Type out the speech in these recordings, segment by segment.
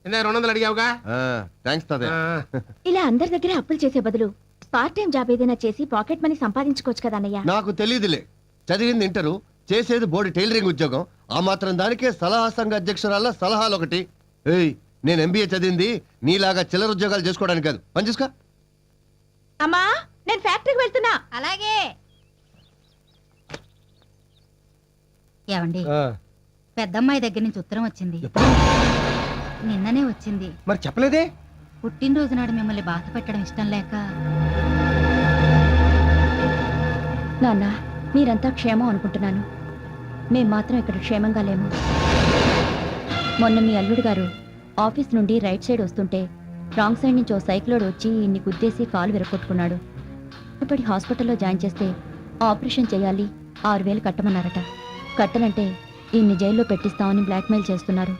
ఇందా 200 అడిగావుగా. థ్యాంక్స్ తాతయ్య. ఇలా అందరి దగ్గర అప్పులు చేసే బదులు పార్ట్ టైం జాబ్ ఏదైనా చేసి పాకెట్ మనీ సంపాదించుకోవచ్చు కదా అన్నయ్య. నాకు తెలియదులే, చదివింది ఇంటరు, చేసేది బోర్డు టైలరింగ్ ఉద్యోగం. ఆ మాత్రం దానికే సలహా సంఘ అధ్యక్షురాల సలహాలు ఒకటి. ఏయ్, నేను ఎంబీఏ చదివింది నీలాగా చిల్లర ఉద్యోగాలు చేసుకోవడానికి కాదు. పని చూసుకో. అమ్మా, నేను ఫ్యాక్టరీకి వెళ్తున్నా. అలాగే. ఏమండి, పెద్దమ్మాయి దగ్గర నుంచి ఉత్తరం వచ్చింది. నిన్ననే వచ్చింది. మరి చెప్పలేదే? పుట్టినరోజు నాడు మిమ్మల్ని బాధ పెట్టడం ఇష్టం లేక. నాన్న, మీరంతా క్షేమం అనుకుంటున్నాను. మేం మాత్రం ఇక్కడ క్షేమంగా లేము. మొన్న మీ అల్లుడు గారు ఆఫీస్ నుండి రైట్ సైడ్ వస్తుంటే రాంగ్ సైడ్ నుంచి ఓ సైక్లోడ్ వచ్చి ఇన్ని గుద్దేసి కాలు విరగొట్టుకున్నాడు. ఇప్పటి హాస్పిటల్లో జాయిన్ చేస్తే ఆపరేషన్ చేయాలి, 6,000 కట్టమన్నారట. కట్టనంటే ఈయన్ని జైల్లో పెట్టిస్తామని బ్లాక్మెయిల్ చేస్తున్నారు.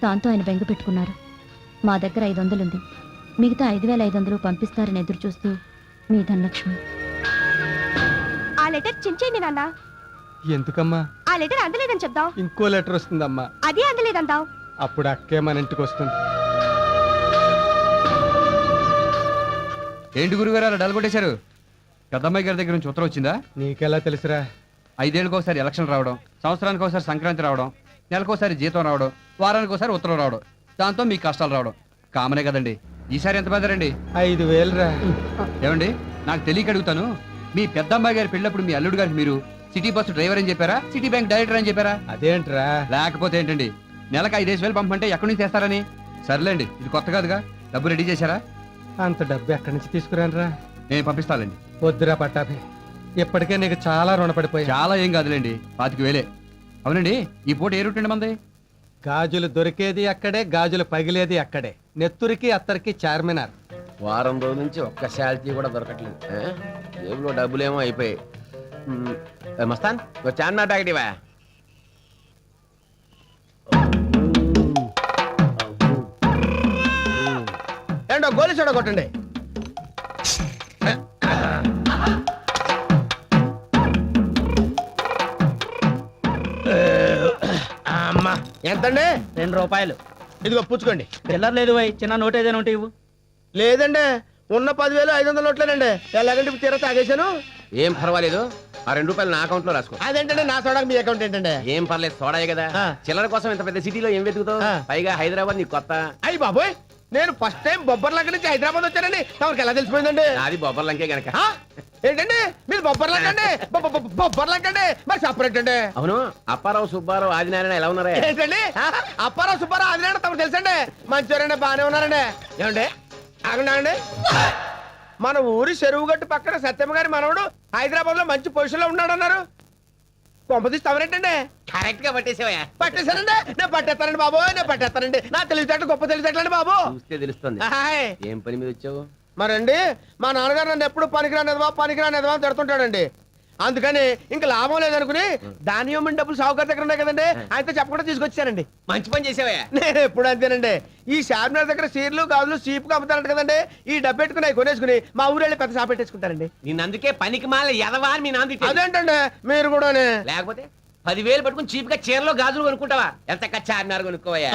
దాంతో ఆయన బెంగ పెట్టుకున్నారు. మా దగ్గర 500 ఉంది, మిగతా 5,500 పంపిస్తారని ఎదురు చూస్తూ మీ ధనలక్ష్మి. ఆ లెటర్ చించేయండి నాన్న. ఎందుకమ్మా? ఆ లెటర్ అందలేదని చెప్దాం. ఇంకో లెటర్ వస్తుందమ్మా. అదే అందలేదంటావు. అప్పుడు అక్కే మన ఇంటికి వస్తుంది. ఏంటి గురుగారు అలా డల్గొట్టేశారు? పెద్దమ్మాయి గారి దగ్గర నుంచి ఉత్తరం వచ్చిందా? నీకెలా తెలుసురా? 5 ఏళ్ళకి ఒకసారి ఎలక్షన్ రావడం, సంవత్సరానికి ఒకసారి సంక్రాంతి రావడం, నెలకోసారి జీతం రావడం, వారానికి ఒకసారి ఉత్తరం రావడం, దాంతో మీ కష్టాలు రావడం కామనే కదండి. ఈసారి ఎంత పెద్దరండి? 5,000 రా. ఏమండి, నాకు తెలియక అడుగుతాను, మీ పెద్దమ్మాయి గారి పెళ్ళప్పుడు మీ అల్లుడు గారికి మీరు సిటీ బస్సు డ్రైవర్ అని చెప్పారా, సిటీ బ్యాంక్ డైరెక్టర్ అని చెప్పారా? అదేంట్రా? లేకపోతే ఏంటండి, నెలకు 5,000 పంపంటే ఎక్కడి నుంచి తెస్తారని? సర్లేండి, ఇది కొత్త కాదుగా. డబ్బు రెడీ చేశారా? అంత డబ్బు ఎక్కడి నుంచి తీసుకురానురా? నేను పంపిస్తానండి. వద్దురా పట్టాభి, ఇప్పటికే నీకు చాలా రుణపడిపోయా. చాలా ఏం కాదులేండి, 25,000. అవునండి, ఈ పూట ఏ రూట్ అండి మంది? గాజులు దొరికేది అక్కడే, గాజులు పగిలేది అక్కడే. నెత్తురికి అత్తరికి చార్మినార్. వారం రోజుల నుంచి ఒక్క శాలరీ కూడా దొరకట్లేదు. జేబులో డబ్బులేమో అయిపోయాయి. మస్తాన్, చార్మినార్ ప్యాకెట్ ఇవా. ఏంటో గోలి సోడా కొట్టండి. అమ్మా, ఎంతండి? 2 రూపాయలు. ఇదిగో పుచ్చుకోండి. చిల్లర లేదు వై, చిన్న నోట్ ఏదైనా ఉంటే ఇవ్వు. లేదండి, ఉన్న 10,500 నోట్లేనండి. ఎలాగంటే ఇప్పుడు తీరా తాగేశాను. ఏం పర్వాలేదు, ఆ 2 రూపాయలు నా అకౌంట్ లో రాసుకో. అదేంటండి నా సోడాకి మీ అకౌంట్ ఏంటండి? ఏం పర్లేదు, సోడాయే కదా. చిల్లర కోసం ఇంత పెద్ద సిటీలో ఏం వెతుకుతావు? పైగా హైదరాబాద్ నీకు కొత్త. అయ్యి బాబోయ్, నేను ఫస్ట్ టైం బొబ్బర్లంక నుంచి హైదరాబాద్ వచ్చానండి. తమకి ఎలా తెలిసిపోయిందండి? అది బొబ్బర్లంకే గనక. ఏంటండి మీరు బొబ్బర్లంకండి? బొబ్బర్లంకండి మరి సపరేట్ అండి. అవును, అప్పారావు సుబ్బారావు ఆదినారాయణ ఎలా ఉన్నారా? ఏంటండి అప్పారావు సుబ్బారావు ఆదినారాయణ తమకు తెలుసండి. మంచివారండి, బాగానే ఉన్నారండి. ఏమండి ఆగండి, మన ఊరి చెరువు గట్టు పక్కన సత్యమ్మ గారి మనవడు హైదరాబాద్ లో మంచి పొజిషన్ లో ఉన్నాడు అన్నారు. కొంపదీసి తమరేంటండి? కరెక్ట్ గా పట్టేసావా? పట్టేశానండి, నేను పట్టేస్తానండి బాబు, నేను పట్టేస్తానండి. నా తెలివితేటలు గొప్ప తెలివితేటలండి బాబు. చూస్తే తెలుస్తుంది. ఏం పని మీద వచ్చావు? మరండి మా నాన్నగారు నన్ను ఎప్పుడు పనికిరానిదవా అని తిడుతుంటాడండి. అందుకని ఇంకా లాభం లేదనుకుని దానియమైన డబ్బులు సావుకారు దగ్గర ఉన్నాయి కదండి, ఆయనతో చెప్పకుండా తీసుకొచ్చానండి. మంచి పని చేసావా? నేను ఎప్పుడు అంతేనండి. ఈ చార్మినార్ దగ్గర సీర్లు గాజులు చీపుగా అమ్ముతారంట కదండి, ఈ డబ్బు పెట్టుకుని కొనేసుకుని మా ఊరు వెళ్ళి పెద్ద షాప్ పెట్టేసుకుంటారండి. నిన్ను అందుకే పనికి మాల ఎదవా అని మీ నాన్న. అదేంటండి మీరు కూడా? లేకపోతే 10,000 పట్టుకుని చీప్ గా చీరలో గాజులు కొనుక్కుంటావా? ఎంత చార్మినార్ కొనుక్కోవా?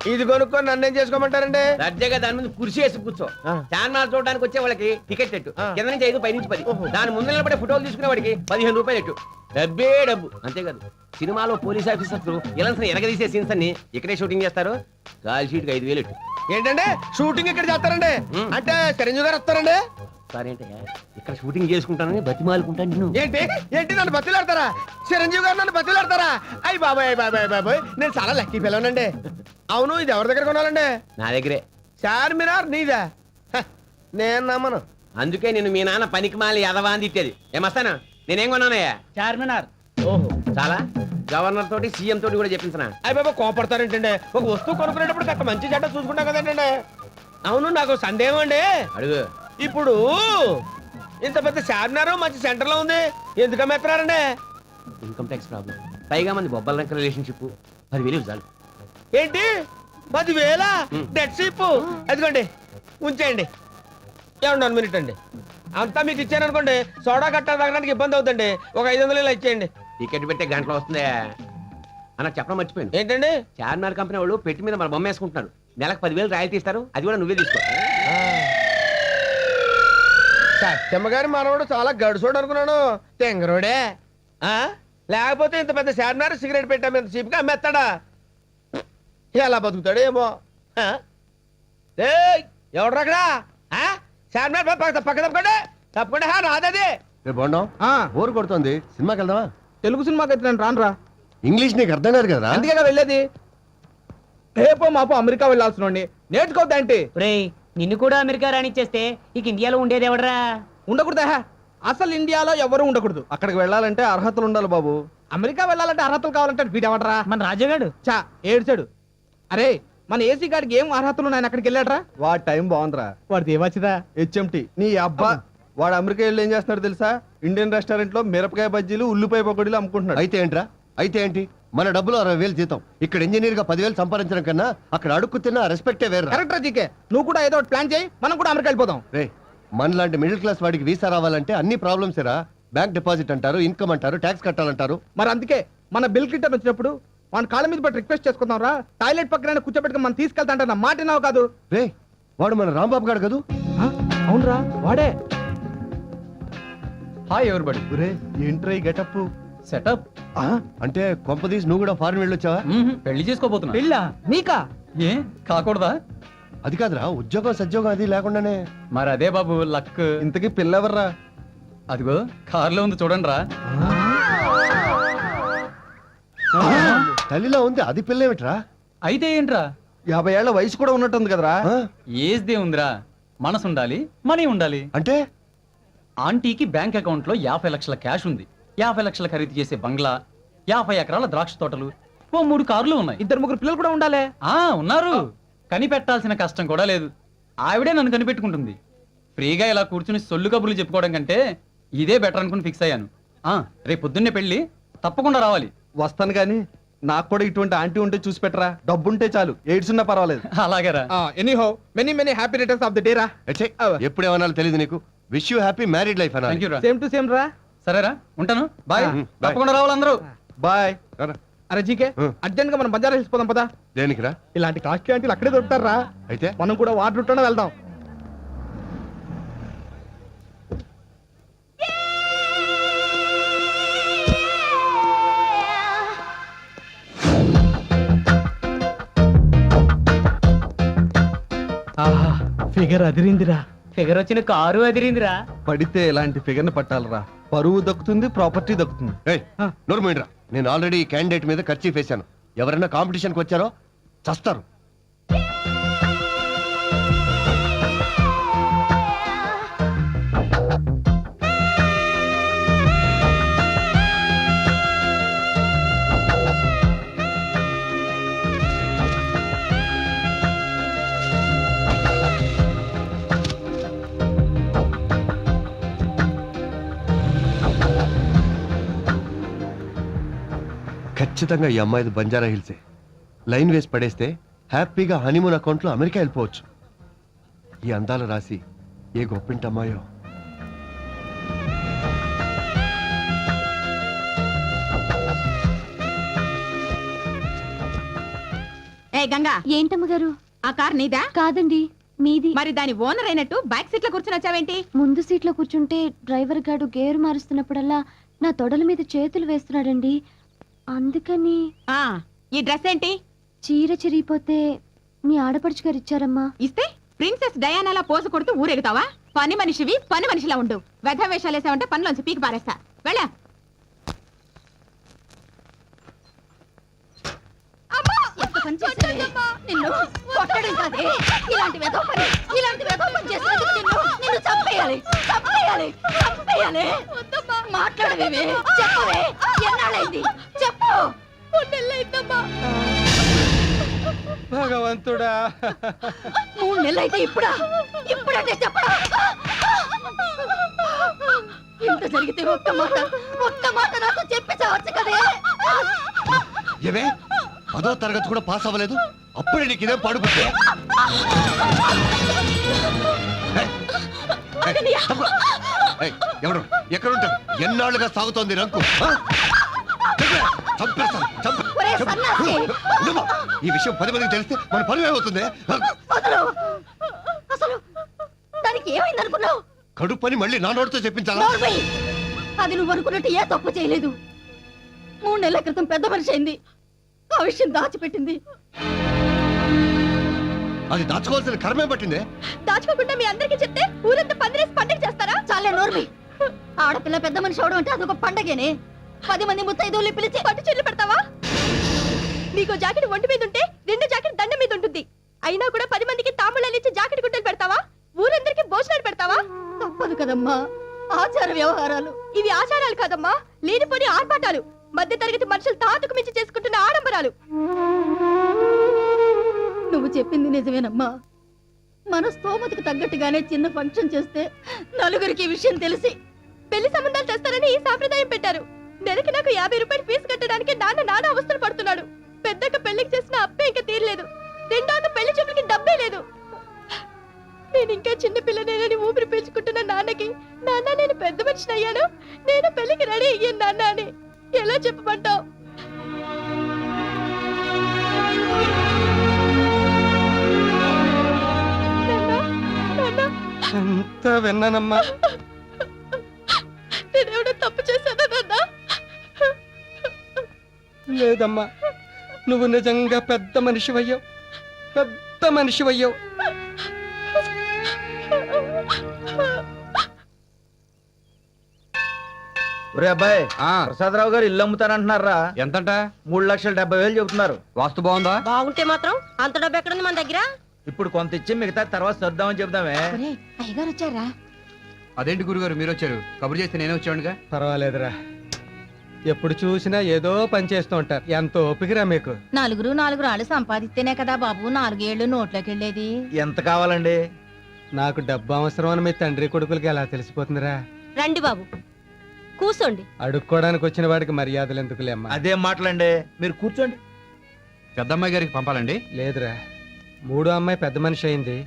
ఇది కొనుక్కొని నన్నేం చేసుకోమంటారండి? దర్జాగా దాని ముందు కుర్చీ వేసి కూర్చో. చార్మినార్ చూడడానికి వచ్చే వాళ్ళకి టికెట్ ఎట్టు, కింద నుంచి 5 పై నుంచి 10. దాని ముందు నిలబడే ఫోటోలు తీసుకునే వాడికి 15 రూపాయలు ఎట్టు. డబ్బే డబ్బు, అంతేకాదు. సినిమాలో పోలీస్ ఆఫీసర్లు ఇలాంటి ఎరగదీసే సీన్స్ అన్ని ఇక్కడే షూటింగ్ చేస్తారు. కాల్ షీట్ 5,000 ఎట్టు. ఏంటండి షూటింగ్ ఇక్కడ చేస్తారండి? అంటే చిరంజీవి గారు వస్తారండి? సరేంటయ్యా, ఇక్కడ షూటింగ్ చేసుకుంటానని బతిమాలుకుంటాను నిన్ను. ఏంటి ఏంటి నన్ను బతిలాడతారా? చిరంజీవి గారు నన్ను బతిలాడతారా? అయ్యి బాబాయ్, నేను చాలా లక్కీ పిల్లనండి. అవును, ఇది ఎవరి దగ్గర కొనాలండి? నా దగ్గరే. చార్మినార్ నీదా? నేను నమ్మను. అందుకే నేను మీ నాన్న పనికి మాలి ఎదవా అని తిట్టేది. ఏమస్తానా, నేనేం కొన్నానయ్యా? చార్మినార్. ఓహో, చాలా. గవర్నర్ తోటి సీఎం తోటి కూడా చెప్పించనా? అయ్యి బాబా కోపడతారేంటండి? ఒక వస్తువు కొనుక్కునేటప్పుడు కాస్త మంచి చెడ్డ చూసుకుంటాం కదండి. అవును, నాకు సందేహం అండి. అడుగు. ఇప్పుడు ఇంత పెద్ద చార్మినార్ మంచి సెంటర్ లో ఉంది, ఎందుకు అమ్మేస్తున్నారండి? Income tax problem. పైగా మంది బొబ్బల రంక రిలేషన్షిప్. 10,000 చాలు. ఏంటి 10,000? Dead sheep. అదిగోండి, ఉంచేయండి. ఏమండి 1 మినిట్ అండి. అంతా మీకు ఇచ్చాను అనుకోండి, సోడా కట్ట తాగడానికి ఇబ్బంది అవుతుంది. ఒక 500 ఇలా ఇచ్చేయండి. టికెట్ పెట్టే గంటలో వస్తుందా? అన్న చెప్పడం మర్చిపోయాను. ఏంటండి? చార్మినార్ కంపెనీ వాళ్ళు పెట్టి మీద మన బొమ్మ వేసుకుంటున్నారు. నెలకు 10,000 రాయల్టీ ఇస్తారు. అది కూడా నువ్వే తీసుకో. సత్యమ్మ గారి మనవడు చాలా గడుసోడు అనుకున్నాను. తెంగరోడే. లేకపోతే ఇంత పెద్ద చార్మినార్ సిగరెట్ పెట్టాము ఇంత చీప్గా అమ్మేస్తాడా? ఎలా బతుకుతాడు ఏమో. ఎవడు అక్కడ? చార్మినార్ పక్క తప్పకండి తప్పకుండా నాదది. రేపు బాగున్నాం బోర్ కొడుతోంది, సినిమాకి వెళ్దామా? తెలుగు సినిమాకి అయితే నేను రానురా. ఇంగ్లీష్ నీకు అర్థం కాదు కదా. అందుకే వెళ్ళేది. రేపో మాపో అమెరికా వెళ్ళాల్సిన నేర్చుకోవద్దంటే రేయ్ నిన్ను కూడా అమెరికా రానిచ్చేస్తే ఇక ఇండియాలో ఉండేది ఎవడరా? ఉండకూడదా? అసలు ఇండియాలో ఎవరు ఉండకూడదు. అక్కడికి వెళ్ళాలంటే అర్హతలు ఉండాలి బాబు. అమెరికా వెళ్ళాలంటే అర్హతలు కావాలంటే వీడెవడరా? మన రాజుగాడు. చా ఏడ్చాడు. అరే మన ఏసీ గాడికి ఏం అర్హతలు ఉన్నాయని అక్కడికి వెళ్ళాడరా? వాడి టైం బాగుందిరా. వాడిది ఏమొచ్చిదా? హెచ్ఎంటి. నీ అబ్బా వాడు అమెరికా వెళ్ళి ఏం చేస్తున్నాడు తెలుసా? ఇండియన్ రెస్టారెంట్ లో మిరపకాయ బజ్జీలు ఉల్లిపాయ పకోడీలు అమ్ముకుంటున్నాడు. అయితే ఏంట్రా? అయితే ఏంటి? మన డబ్బులు 60,000 జీతం. ఇక్కడ ఇంజనీర్ గా 10,000 సంపాదించడం కన్నా అక్కడ అడుక్కు తిన్న రెస్పెక్టే వేరు. Correct GK. నువ్వు కూడా ఏదో ప్లాన్ చేయి, మనం కూడా అమెరికా వెళ్ళిపోదాం. రే మనలాంటి మిడిల్ క్లాస్ వాడికి వీసా రావాలంటే అన్ని ప్రాబ్లమ్స్ రా. బ్యాంక్ డిపాజిట్ అంటారు, ఇన్కమ్ అంటారు, ట్యాక్స్ కట్టాలంటారు. మరి అందుకే మన బిల్ క్లిటర్ వచ్చినప్పుడు మన కాళ్ళ మీద పట్టి రిక్వెస్ట్ చేసుకుందాం రా. టాయిలెట్ పక్కన కూర్చోబెట్టుకుని మనం తీసుకెళ్తా అంటే నా మాట విన్నావు కాదు? రే వాడు మన రాంబాబు గాడు కదూ? అవునరా వాడే. Hi everybody. ఏంట్రై గెటప్ సెటప్ అంటే కొంపదీసి నువ్వు కూడా ఫారెన్ వెళ్ళొచ్చావా? పెళ్లి చేసుకోబోతున్నా. పెళ్ళా? నీకా? ఏ కాకూడదా? అది కాదురా, ఉద్యోగం సద్యోగం అది లేకుండానే. మరి అదే బాబు లక్. ఇంతకీ పిల్లెవర్రా? అదిగో కార్లో ఉంది చూడండి రా. తల్లిలో ఉంది, అది పిల్లేమిట్రా? అయితే ఏంట్రా? 50 ఏళ్ల వయసు కూడా ఉన్నట్టుంది కదరా? ఏజ్ దే ఉందిరా, మనసు ఉండాలి, మనీ ఉండాలి. అంటే ఆంటీకి బ్యాంక్ అకౌంట్ లో 50 లక్షల క్యాష్ ఉంది. 50 లక్షల ఖరీదు చేసే బంగ్లా, 50 ఎకరాల ద్రాక్ష తోటలు, ఓ 3 కార్లు ఉన్నాయి. 2-3 పిల్లలు కూడా ఉండాలి. ఉన్నారు. కనిపెట్టాల్సిన కష్టం కూడా లేదు. ఆవిడే నన్ను కనిపెట్టుకుంటుంది. ఫ్రీగా ఇలా కూర్చుని సొల్లు కబుర్లు చెప్పుకోవడం కంటే ఇదే బెటర్ అనుకుని ఫిక్స్ అయ్యాను. రేపు పొద్దున్నే పెళ్లి, తప్పకుండా రావాలి. వస్తాను గాని నాకు కూడా ఇటువంటి ఆంటీ ఉంటే చూసి పెట్టరా. డబ్బుంటే చాలు, ఎయిడ్స్ ఉన్నా పర్వాలేదు. అలాగేరా. Anyhow many happy returns of the day రా. ఎప్పుడేమన్నా తెలియదు నీకు. Wish you happy married life అన్నా. థ్యాంక్ యూ రా. సేమ్ టు సేమ్ రా. సరేరా, ఉంటాను. బాయ్. bye. తప్పకుండా రావాలి అందరూ. బాయ్. అరే జీకే, అర్జెంట్ గా మనం బంజారా హిల్స్ పోదాం పదా. దేనికిరా? ఇలాంటి కాస్ట్లీ ఆంటీలు అక్కడే దొరుకుతారా? అయితే మనం కూడా వాటర్ రూట్లోనే వెళ్దాం. ఫిగర్ అదిరిందిరా. ఫిగర్ వచ్చిన కారు అదిరిందిరా. పడితే ఇలాంటి ఫిగర్ ని పట్టాలరా. పరువు దక్కుతుంది, ప్రాపర్టీ దక్కుతుంది. ఏయ్, నోరు మూయండిరా. నేను ఆల్రెడీ ఈ క్యాండిడేట్ మీద ఖర్చు వేశాను. ఎవరైనా కాంపిటీషన్కి వచ్చారో చస్తారు. ఖచ్చితంగా ఈ అమ్మాయిది బంజారా హిల్సే. లైన్ వేసి పడేస్తే హ్యాపీగా హనీమూన్ అకౌంట్లో అమెరికా వెళ్ళిపోవచ్చు. ఈ అందాల రాసి ఏ గొప్పింటి అమ్మాయో. ఏ గంగా, ఏంటమ్మ గారు? ఆ కార్ నీదా? కాదండి, మీది. మరి దాని ఓనర్ అయినట్టు బ్యాక్ సీట్ లో కూర్చుని వచ్చావేంటి? ముందు సీట్లో కూర్చుంటే డ్రైవర్ గారు గేరు మారుస్తున్నప్పుడల్లా నా తొడల మీద చేతులు వేస్తున్నాడండి. అందుకని. ఈ డ్రెస్ ఏంటి? చీర చిరిగిపోతే మీ ఆడపడుచు గారు ఇచ్చారమ్మా. ఇస్తే ప్రిన్సెస్ డయానాలా పోజు కొడుతూ ఊరెగుతావా? పని మనిషివి, పని మనిషిలా ఉండు. వెధ వేషాలు వేసావంటే పనిలోంచి పీకి పారేస్తా. వెళ్ళా. నిన్ను కొట్టడం కాదే, ఇలాంటి వెధవ పని చేసినందుకు నిన్ను చంపేయాలి, చంపేయాలి, చంపేయాలి. మాట్లాడవేమే, చెప్పవే. ఎన్నాళ్ళైంది చెప్పు. 3 నెలలైందమ్మా. భగవంతుడా, 3 నెలలైతే ఇప్పుడంటే చెప్పడా? ఇంత జరిగితే ఒక్క మాట నాతో చెప్పి చావచ్చు కదే. ఏవే, 10వ తరగతి కూడా పాస్ అవ్వలేదు, అప్పుడే నీకు ఇదే పడుకుంటే. ఎవరు ఎక్కడుంటాడు? ఎన్నాళ్ళుగా సాగుతోంది రంకు. చంపేస్తాను. ఒరే ఉండమ్మా. ఈ విషయం 10 మందికి తెలిస్తే మన పరువు ఏమవుతుంది? అసలు దానికి ఏమైంది అనుకున్నావు? కడుపు పని మళ్ళీ నా నోటితో చెప్పించాలా? అది నువ్వు అనుకున్నట్టు ఏ తప్పు చేయలేదు. 3 నెలల క్రితం పెద్ద మనిషి అయింది. ఆ విషయం దాచిపెట్టింది. అది దాచుకోవాల్సిన కర్మే పట్టిందే. దాచుకోకుండా మీ అందరికీ చెప్తే ఊరంతా పందిరేసి పండుగ చేస్తారా? చాలే నోర్మి. ఆడపిల్ల పెద్ద మనిషి అవడం అంటే అదొక పండగేనే. 10 మంది ముత్తైదువుల్ని పిలిచి పట్టు చీరలు పెడతావా? నీకు జాకెట్ ఒంటి మీద ఉంటే 2 జాకెట్ దండం మీద ఉంటుంది. అయినా కూడా 10 మందికి తాముళ్ళని ఇచ్చి జాకెట్ గుట్టలు పెడతావా? ఊరందరికీ భోజనాలు పెడతావా? తప్పదు కదమ్మా, ఆచార వ్యవహారాలు. ఇవి ఆచారాలు కాదమ్మా, లేనిపోని ఆర్భాటాలు. మధ్య తరగతి మనుషులు తాతుకు మించి చేసుకుంటున్న ఆడంబరాలు. నువ్వు చెప్పింది నిజమేనమ్మా. మన స్తోమతకు తగ్గట్టుగానే చిన్న ఫంక్షన్ చేస్తే నలుగురికి ఈ విషయం తెలిసి పెళ్లి సంబంధాలు తెస్తారని ఈ సాంప్రదాయం పెట్టారు. నెలకి నాకు 50 రూపాయలు ఫీజు కట్టడానికి నాన్న అవస్థలు పడుతున్నాడు. పెద్దక్క పెళ్లికి చేసిన అప్పే ఇంకా తీరలేదు. రెండోక పెళ్లి చూపులకి డబ్బే లేదు. నేను ఇంకా చిన్న పిల్లనేనని ఊపిరి పీల్చుకుంటున్న నాన్నకి, నాన్న నేను పెద్ద మనిషిని అయ్యాను, నేను పెళ్లికి రెడీ అయ్యాను నాన్న అని ఎలా చెప్పమంటావు? అంతా విన్నానమ్మా. నేనేమైనా తప్పు చేశానా నాన్న? లేదమ్మా, నువ్వు నిజంగా పెద్ద మనిషివయ్యావు, పెద్ద మనిషివయ్యావు. ఒరే అబ్బాయి, ప్రసాదరావు గారు ఇల్లు అమ్ముతానంటున్నారా? ఎంతంట? 3,70,000 చెబుతున్నారు. వాస్తు బాగుందా? బాగుంటే మాత్రం అంత డబ్బు ఎక్కడుంది మన దగ్గర? ఇప్పుడు కొంత ఇచ్చి మిగతా తర్వాత సర్దామని చెబుదామే. అయ్యగారు వచ్చారా? అదేంటి గురుగారు మీరు వచ్చారు? కబురు చేస్తే నేనే వచ్చాడుగా. పర్వాలేదురా, ఎప్పుడు చూసినా ఏదో పని చేస్తూ ఉంటారు. ఎంత ఓపికరా మీకు? 4 రాళ్ళు సంపాదిస్తేనే కదా బాబు 4 ఏళ్ళు నోట్లోకి వెళ్ళేది. ఎంత కావాలండి? నాకు డబ్బు అవసరం అని మీ తండ్రి కొడుకులకి ఎలా తెలిసిపోతుందిరా? రండి బాబు, కూర్చోండి. అడుక్కోవడానికి వచ్చిన వాడికి మర్యాదలు ఎందుకులే అమ్మా. అదేం మాటలండి, మీరు కూర్చోండి. పెద్దమ్మాయి గారికి పంపాలండి. లేదురా, 3వ అమ్మాయి పెద్ద మనిషి అయింది.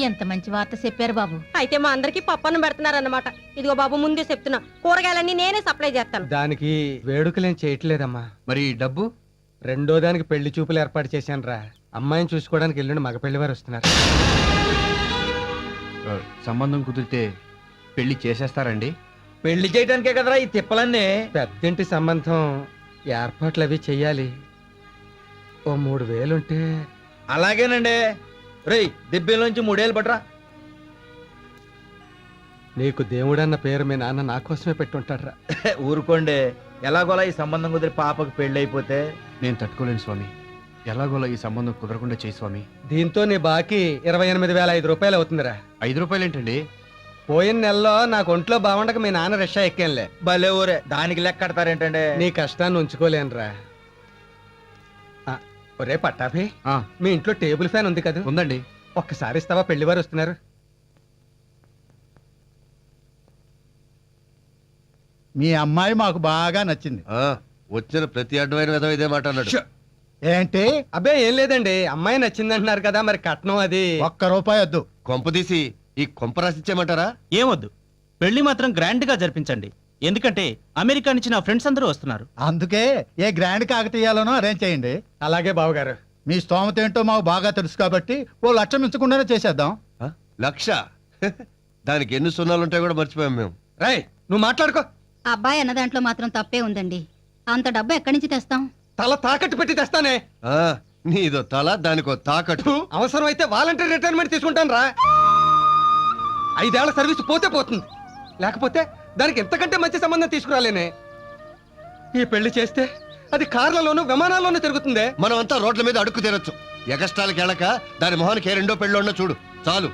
ఎంత మంచి వార్త చెప్పారు బాబు. అయితే మా అందరికి పప్పన్నం పెడుతున్నారన్నమాట. ఇదిగో బాబు, ముందే చెప్తున్నా, కూరగాయలన్నీ నేనే సప్లై చేస్తాను. దానికి వేడుకలేం చేయట్లేదమ్మా. మరి డబ్బు? 2వ దానికి పెళ్లి చూపులు ఏర్పాటు చేశాను రా. అమ్మాయిని చూసుకోవడానికి ఎల్లుండి మగ పెళ్లి వారు వస్తున్నారు. సంబంధం కుదిరితే పెళ్లి చేసేస్తారండి? పెళ్లి చేయడానికే కదరా ఈ తిప్పలన్నీ. పెద్దింటి సంబంధం ఏర్పాట్లు అవి చెయ్యాలి. ఓ 3,000 ఉంటే. అలాగేనండి. రేయ్, దిబ్బేలోంచి 3 ఏళ్ళు పట్రా. నీకు దేవుడన్న పేరు మీ నాన్న నా కోసమే పెట్టుంటాడ్రా. ఊరుకోండి, ఎలాగోలా ఈ సంబంధం కుదిరి పాపకు పెళ్లి అయిపోతే. నేను తట్టుకోలేను స్వామి. ఎలాగోలా ఈ సంబంధం కుదరకుండా చేయి స్వామి. దీంతో నీ బాకీ 28,005 రూపాయలు అవుతుందిరా. 5 రూపాయలు ఏంటండి? పోయిన నెలలో నాకు ఒంట్లో బాగుండక మీ నాన్న రిక్షా ఎక్కానులే. భలే ఊరే, దానికి లెక్క కడతారేంటండి? నీ కష్టాన్ని ఉంచుకోలేనురా. ఒరే పట్టాభి, మీ ఇంట్లో టేబుల్ ఫ్యాన్ ఉంది కదా? ఉందండి. ఒక్కసారి ఇస్తావా? పెళ్లి వారు వస్తున్నారు. మీ అమ్మాయి మాకు బాగా నచ్చింది. వచ్చిన ప్రతి అడ్డమైన విధం ఇదే మాట అన్నాడు. ఏంటి? అబ్బే ఏం లేదండి, అమ్మాయి నచ్చిందంటున్నారు కదా, మరి కట్నం అది. ₹1 వద్దు. కొంపదీసి ఈ కొంప రాసిచ్చేయమంటారా? ఏమొద్దు, పెళ్లి మాత్రం గ్రాండ్ గా జరిపించండి. ఎందుకంటే అమెరికా నుంచి నా ఫ్రెండ్స్ అందరూ వస్తున్నారు. అందుకే ఏ గ్రాండ్ కాకతీయాలోనో అరేంజ్ చేయండి. అలాగే బావగారు. మీ స్తోమత ఏంటో మాకు బాగా తెలుసు కాబట్టి ఓ 1,00,000 మించకుండానే చేసేద్దాం. 1,00,000? దానికి ఎన్ని సున్నాలుంటాయి కూడా మర్చిపోయాం మేము. రాయ్, నువ్వు మాట్లాడుకో. అబ్బాయి అన్న దాంట్లో మాత్రం తప్పే ఉందండి. అంత డబ్బు ఎక్కడి నుంచి తెస్తాం? తల తాకట్టు పెట్టి తెస్తానే. నీదో తల, దానికో తాకట్టు. అవసరం అయితే వాలంటీర్ రిటైర్మెంట్ తీసుకుంటాను రా. 5 ఏళ్ల సర్వీస్ పోతే పోతుంది, లేకపోతే దానికి ఎంతకంటే మంచి సంబంధం తీసుకురాలేనే. ఈ పెళ్లి చేస్తే అది కార్లలోనూ విమానాల్లోనూ తిరుగుతుందే. మనం అంతా రోడ్ల మీద అడుక్కు తినొచ్చు. ఎగస్టాలకి వెళ్ళక దాని మొహానికి ఏ 2వ పెళ్ళి చూడు చాలు.